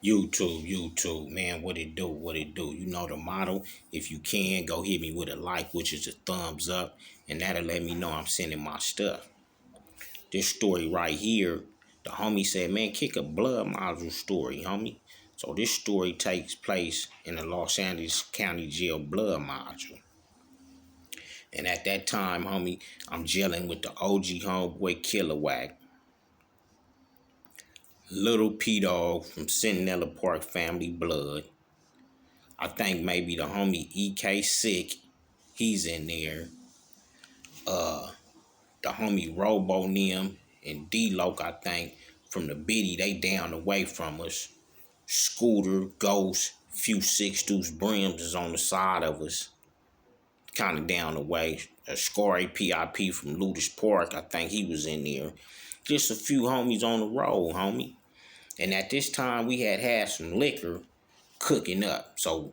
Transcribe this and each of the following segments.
YouTube, man, what it do. You know the motto. If you can, go hit me with a like, which is a thumbs up, and that'll let me know I'm sending my stuff. This story right here, the homie said, man, kick a blood module story, homie. So this story takes place in the Los Angeles County Jail blood module. And at that time, homie, I'm gelling with the OG homeboy Killa wack. Little P-Dog from Centinela Park Family Blood. I think maybe the homie EK Sick, he's in there. The homie Robo Nim and D-Loc, I think, from the Biddy, they down the way from us. Scooter, Ghost, few six deuce brims is on the side of us. Kind of down the way. A Score PIP from Ludus Park, I think he was in there. Just a few homies on the road, homie. And at this time, we had some liquor cooking up. So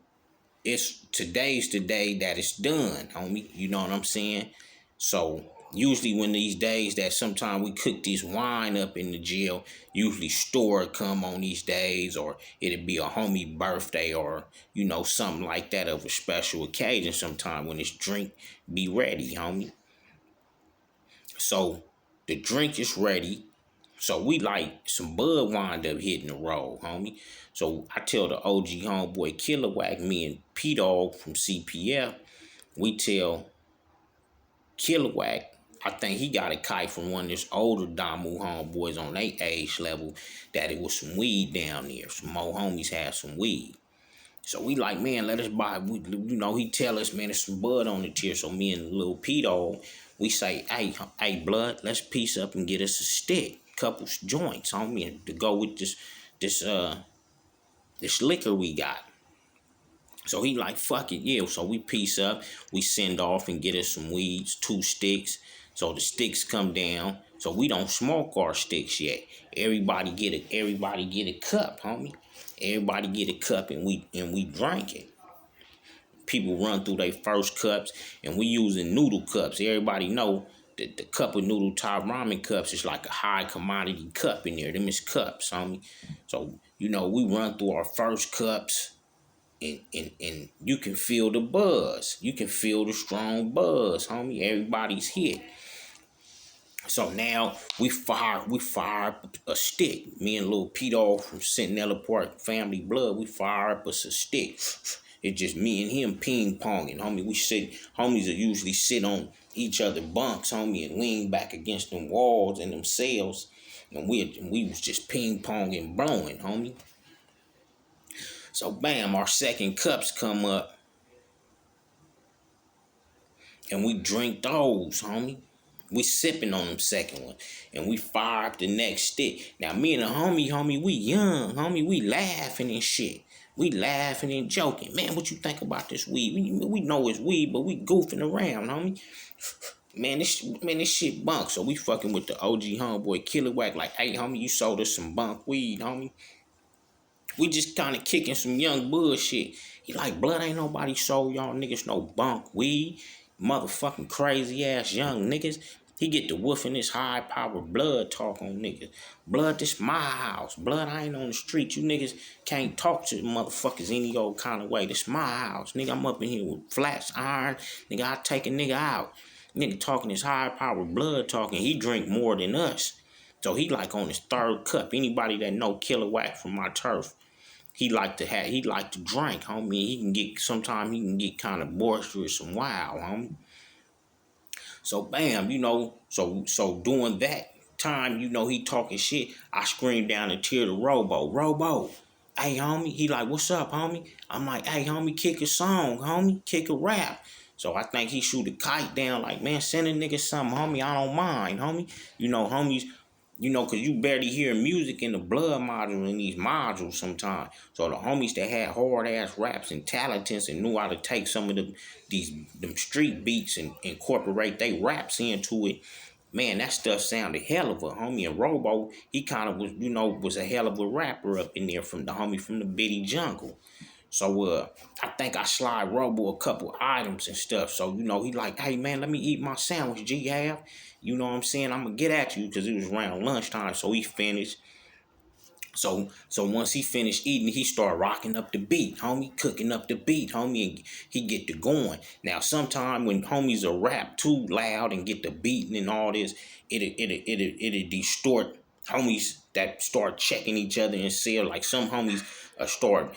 today's the day that it's done, homie. You know what I'm saying? So usually when these days that sometimes we cook this wine up in the jail, usually store come on these days, or it'd be a homie birthday, or something like that of a special occasion sometime when this drink be ready, homie. So the drink is ready. So we like some bud wind up hitting the road, homie. So I tell the OG homeboy Killa wack, me and P-Dog from CPF, we tell Killa wack, I think he got a kite from one of his older Damu homeboys on their age level, that it was some weed down there. Some more homies had some weed. So we like, man, let us buy. He tell us, man, there's some bud on the tier. So me and little P-Dog, we say, hey, blood, let's piece up and get us a stick, couple joints, homie, to go with this liquor we got. So he like, fuck it, yeah. So we piece up, we send off and get us some weeds, 2 sticks. So the sticks come down. So we don't smoke our sticks yet. Everybody get a cup, homie. Everybody get a cup and we drink it. People run through their first cups, and we using noodle cups. Everybody know that the cup of noodle top ramen cups is like a high commodity cup in there. Them is cups, homie. So, we run through our first cups, and you can feel the buzz. You can feel the strong buzz, homie. Everybody's hit. So now we fire up a stick. Me and little P-Dog from Centinela Park Family Blood, we fire up us a stick. It's just me and him ping ponging, homie. Homies will usually sit on each other bunks, homie, and lean back against them walls and them cells. And we was just ping ponging, blowing, homie. So bam, our second cups come up. And we drink those, homie. We sipping on them second one. And we fire up the next stick. Now me and the homie, we young, homie. We laughing and shit. We laughing and joking. Man, what you think about this weed? We know it's weed, but we goofing around, homie. Man, this shit bunk. So we fucking with the OG homeboy Killa wack. Like, hey, homie, you sold us some bunk weed, homie. We just kind of kicking some young bullshit. He like, blood, ain't nobody sold y'all niggas no bunk weed. Motherfucking crazy ass young niggas. He get to woofing this high power blood talk on niggas. Blood, this my house. Blood, I ain't on the street. You niggas can't talk to motherfuckers any old kind of way. This my house. Nigga, I'm up in here with flats, iron. Nigga, I take a nigga out. Nigga talking this high power blood talking. He drink more than us. So he like on his third cup. Anybody that know Killa wack from my turf, he like to drink, homie. Sometimes he can get kind of boisterous and wild, homie. So bam, so during that time, he talking shit. I scream down the tier to Robo, hey homie. He like, what's up, homie? I'm like, hey homie, kick a song, homie, kick a rap. So I think he shoot a kite down, like, man, send a nigga something, homie. I don't mind, homie. Homies, because you barely hear music in the blood module in these modules sometimes. So the homies that had hard-ass raps and talents and knew how to take some of them street beats and incorporate they raps into it, man, that stuff sounded hell of a homie. And Robo, he kind of was a hell of a rapper up in there from the homie from the Biddy Jungle. So I think I slide Robo a couple items and stuff. So, he like, hey man, let me eat my sandwich, G have. You know what I'm saying? I'm gonna get at you because it was around lunchtime. So he finished. So once he finished eating, he started rocking up the beat, homie, cooking up the beat, homie, and he get to going. Now, sometime when homies are rap too loud and get the beating and all this, it'll distort homies that start checking each other in cell. Like some homies start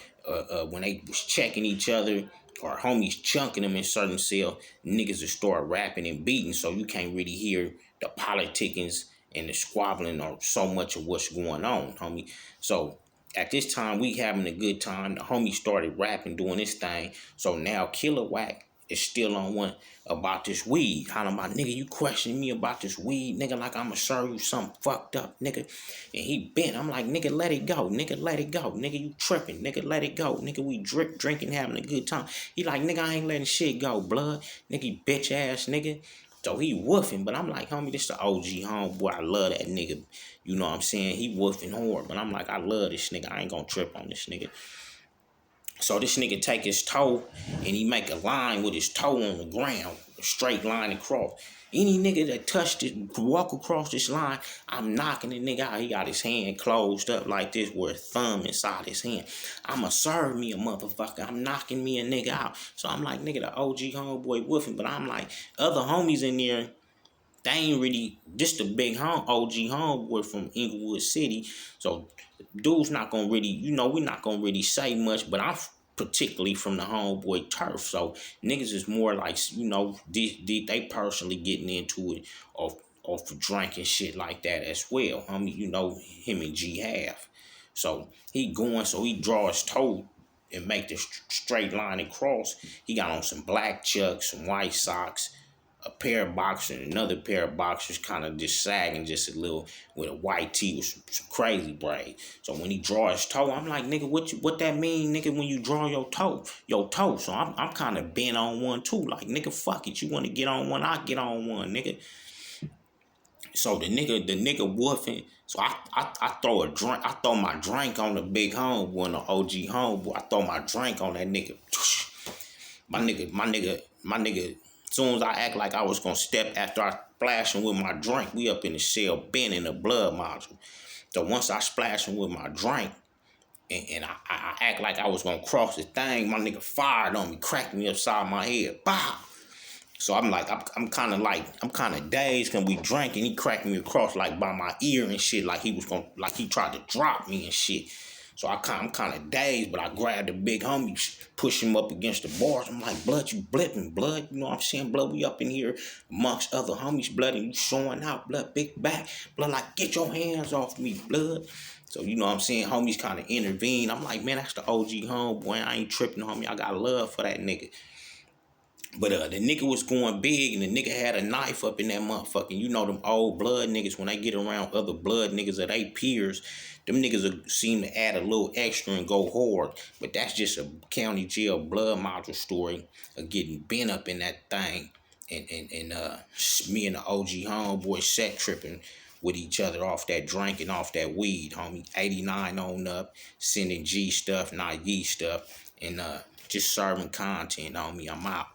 when they was checking each other, or homies chunking them in certain cell, niggas will start rapping and beating, so you can't really hear the politickings and the squabbling or so much of what's going on, homie. So at this time, we having a good time. The homie started rapping, doing this thing. So now Killer Wack is still on one about this weed. Hollering about, nigga, you questioning me about this weed, nigga, like I'ma serve you something fucked up, nigga. And he bent. I'm like, nigga, let it go. Nigga, let it go. Nigga, you tripping. Nigga, let it go. Nigga, we drinking, having a good time. He like, nigga, I ain't letting shit go, blood. Nigga, bitch ass nigga. So he woofing, but I'm like, homie, this the OG homeboy. I love that nigga. You know what I'm saying? He woofing hard, but I'm like, I love this nigga. I ain't gonna trip on this nigga. So this nigga take his toe and he make a line with his toe on the ground, a straight line across. Any nigga that touched it, walk across this line, I'm knocking the nigga out. He got his hand closed up like this with a thumb inside his hand. I'ma serve me a motherfucker. I'm knocking me a nigga out. So I'm like, nigga, the OG homeboy woofing. But I'm like, other homies in there, they ain't really, just the big OG homeboy from Inglewood City. So dude's not gonna really, we not gonna really say much, but I'm particularly from the homeboy turf. So niggas is more like, they personally getting into it off drink and shit like that as well. Him and G have. So he going, so he draw his toe and make the straight line across. He got on some black chucks, some white socks, a pair of boxers, and another pair of boxers kind of just sagging just a little with a white tee with some crazy braid. So when he draw his toe, I'm like, nigga, what that mean, nigga, when you draw your toe? So I'm kind of bent on one too. Like, nigga, fuck it. You want to get on one, I get on one, nigga. So the nigga woofing. So I throw a drink. I throw my drink on the big homeboy, the OG homeboy. I throw my drink on that nigga. My nigga. As soon as I act like I was gonna step after I splash him with my drink, we up in the cell, bent in the blood module. So once I splash him with my drink, and I act like I was gonna cross the thing, my nigga fired on me, cracked me upside my head. Bow! So I'm like, I'm kind of dazed because we drank and he cracked me across like by my ear and shit, like he tried to drop me and shit. So I'm kind of dazed, but I grabbed the big homie, push him up against the bars. I'm like, blood, you blipping, blood. You know what I'm saying? Blood, we up in here amongst other homies, blood, and you showing out, blood, big back. Blood, like, get your hands off me, blood. So, you know what I'm saying? Homies kind of intervene. I'm like, man, that's the OG homeboy. I ain't tripping, homie. I got love for that nigga. But the nigga was going big, and the nigga had a knife up in that motherfucking, them old blood niggas, when they get around other blood niggas that they peers, them niggas seem to add a little extra and go hard. But that's just a county jail blood module story of getting bent up in that thing. And me and the OG homeboy set tripping with each other off that drink and off that weed, homie. 89 on up, sending G stuff, not Ye stuff, and just serving content on me. I'm out.